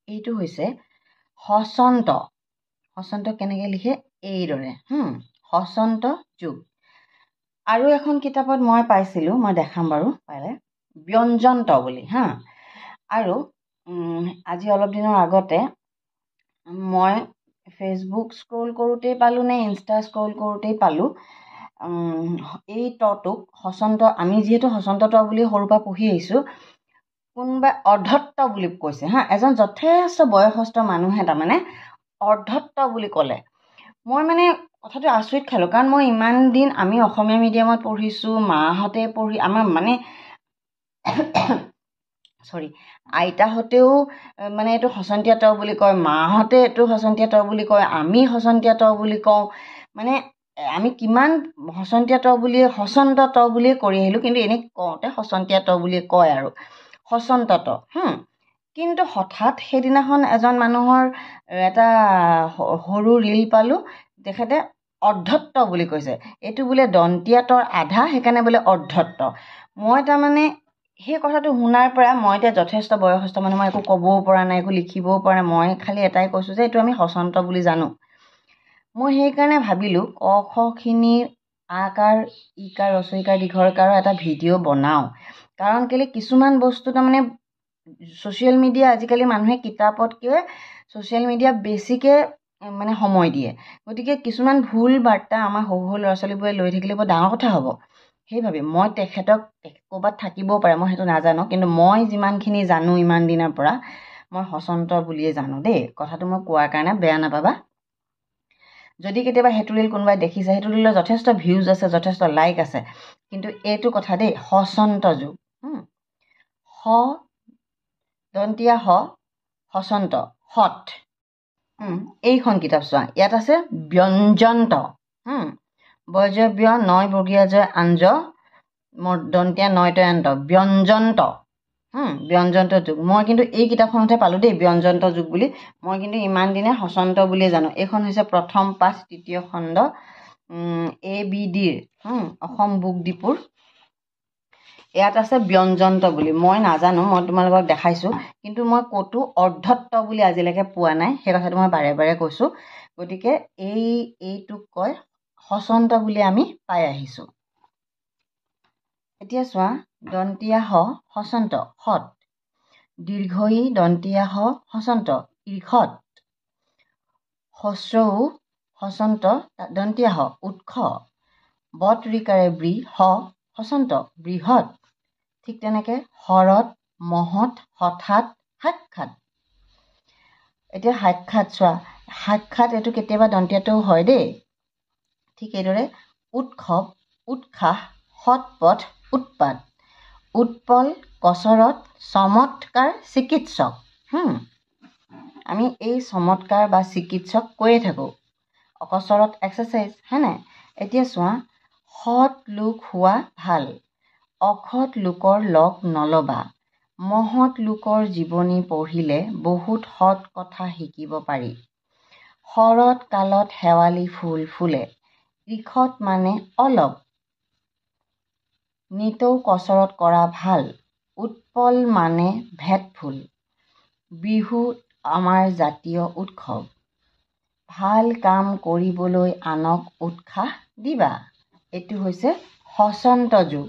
এইটো হৈছে হসন্ত। হসন্ত কেনেকৈ লিখে এইদৰে হসন্ত যুগ। আৰু এখন কিতাপত মই পাইছিলোঁ, মই দেখাম বাৰু পালে, ব্যঞ্জন্ত বুলি আৰু আজি অলপ দিনৰ আগতে মই ফেচবুক স্ক্ৰল কৰোঁতেই পালোঁ নে ইনষ্টা স্ক্ৰল কৰোঁতেই পালোঁ এই তটোক হসন্ত, আমি যিহেতু হসন্ত ত বুলি সৰুৰ পৰা পঢ়ি আহিছোঁ, কোনোবাই অৰ্ধত্ব বুলি কৈছে এজন যথেষ্ট বয়সস্থ মানুহে তাৰমানে অৰ্ধত্ব বুলি ক'লে। মই মানে কথাটো আচৰিত খালোঁ, কাৰণ মই ইমান দিন আমি অসমীয়া মিডিয়ামত পঢ়িছোঁ, মাহঁতে পঢ়ি আমাৰ মানে আইতাহঁতেও মানে এইটো হসন্তীয়া ত বুলি কয়, মাহঁতে এইটো হসন্তীয়া ত বুলি কয়, আমি হসন্তীয়া ত বুলি কওঁ, মানে আমি কিমান হসন্তীয়া ত বুলিয়ে হসন্ত ত বুলিয়ে কৰি আহিলোঁ, কিন্তু এনেই কওঁতে হসন্তীয়া ত বুলিয়ে কয় আৰু হসন্ত ত। কিন্তু হঠাৎ সেইদিনাখন এজন মানুহৰ এটা সৰু ৰীল পালোঁ, তেখেতে অৰ্ধত্ব বুলি কৈছে, এইটো বোলে দন্তীয়া তৰ আধা, সেইকাৰণে বোলে অৰ্ধত্ব। মই তাৰমানে সেই কথাটো শুনাৰ পৰা, মই এতিয়া যথেষ্ট বয়সস্থ মানুহ, মই একো ক'বও পৰা নাই, একো লিখিবও পৰা নাই, মই খালি এটাই কৈছোঁ যে এইটো আমি হসন্ত বুলি জানো। মই সেইকাৰণে ভাবিলোঁ ক খ খিনিৰ আকাৰ ইকাৰ ৰস্বইকাৰ দীৰ্ঘইকাৰৰ এটা ভিডিঅ' বনাওঁ। কাৰণ কেলৈ কিছুমান বস্তু তাৰমানে ছ'চিয়েল মিডিয়া, আজিকালি মানুহে কিতাপতকৈ ছ'চিয়েল মিডিয়া বেছিকৈ মানে সময় দিয়ে, গতিকে কিছুমান ভুল বাৰ্তা আমাৰ সৰু সৰু ল'ৰা ছোৱালীবোৰে লৈ থাকিলে বৰ ডাঙৰ কথা হ'ব। সেইভাবে মই তেখেতক ক'ৰবাত থাকিবও পাৰে, মই সেইটো নাজানো, কিন্তু মই যিমানখিনি জানো ইমান দিনৰ পৰা, মই হসন্ত বুলিয়ে জানো দেই। কথাটো মই কোৱাৰ কাৰণে বেয়া নাপাবা। যদি কেতিয়াবা সেইটো ৰীল কোনোবাই দেখিছে, সেইটো ৰীলৰ যথেষ্ট ভিউজ আছে, যথেষ্ট লাইক আছে, কিন্তু এইটো কথা দেই, হসন্ত যুগ হ দন্তীয়া হ হসন্ত হত। এইখন কিতাপ চোৱা, ইয়াত আছে ব্যঞ্জন্ত বৰ্জ ব্য নয় বৰ্গীয়া জয় আঞ্জ দন্তীয়া নয় তয়ান্ত ব্যঞ্জন্ত ব্যঞ্জন্ত যুগ। মই কিন্তু এই কিতাপখনতে পালোঁ দেই ব্যঞ্জন্ত যুগ বুলি। মই কিন্তু ইমান দিনে হসন্ত বুলিয়ে জানো। এইখন হৈছে প্ৰথম পাঠ ৩য় খণ্ড ABDৰ অসম বুক ডিপোৰ। ইয়াত আছে ব্যঞ্জন্ত বুলি, মই নাজানো, মই তোমালোকক দেখাইছোঁ, কিন্তু মই ক'তো অৰ্ধত্ব বুলি আজিলৈকে পোৱা নাই, সেই কথাটো মই বাৰে বাৰে কৈছোঁ। গতিকে এইটোক কয় হসন্ত বুলি আমি পাই আহিছোঁ। এতিয়া চোৱা, দন্তীয়া হ হসন্ত হত, দীৰ্ঘই দন্তীয়া হ হসন্ত ঈৰ্ষত, হস্ৰৌ হসন্ত দন্তীয়া হ উৎস, বত ৰিকাৰে বৃ হ হসন্ত বৃহৎ। ঠিক তেনেকৈ শৰৎ মহৎ হঠাৎ সাক্ষাৎ। এতিয়া সাক্ষাৎ চোৱা, সাক্ষাৎ এইটো কেতিয়াবা দন্তীয়াটোও হয় দেই। ঠিক এইদৰে উৎসৱ উৎসাহ সৎপথ উৎপাত, উৎপল কচৰত চমৎকাৰ চিকিৎসক। আমি এই চমৎকাৰ বা চিকিৎসক কৈয়ে থাকোঁ, অকচৰত এক্সাৰচাইজ হয়নে। এতিয়া চোৱা, সৎ লোক হোৱা ভাল, অসৎ লোকৰ লগ নল'বা, মহৎ লোকৰ জীৱনী পঢ়িলে বহুত সৎ কথা শিকিব পাৰি, শৰৎ কালত শেৱালি ফুল ফুলে, ঈষৎ মানে অলপ, নিতৌ কচৰত কৰা ভাল, উৎপল মানে ভেঁটফুল, বিহু আমাৰ জাতীয় উৎসৱ, ভাল কাম কৰিবলৈ আনক উৎসাহ দিবা। এইটো হৈছে হসন্ত যুগ।